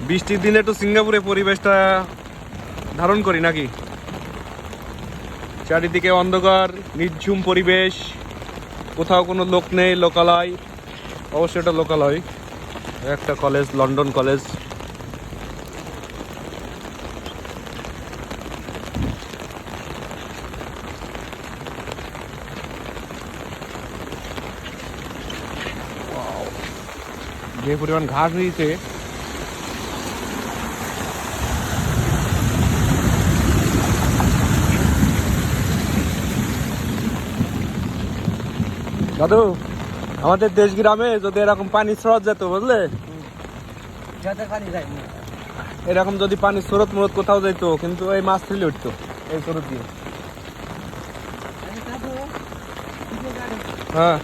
বৃষ্টির দিনে একটু সিঙ্গাপুরে পরিবেশটা ধারণ করি নাকি। চারিদিকে অন্ধকার, নির্ঝুম পরিবেশ, কোথাও কোনো লোক নেই, লোকালয়। অবশ্যই এটা লোকালয়, একটা কলেজ, লন্ডন কলেজ। যে পরিমাণ ঘাস হয়েছে, দাদু আমাদের দেশ গ্রামে যদি এরকম পানি স্রোত যেত, বুঝলে, এরকম যদি পানি স্রোত মুরত কোথাও যেত, কিন্তু এই মাছ ফেলে উঠতো এই স্রোত দিয়ে। হ্যাঁ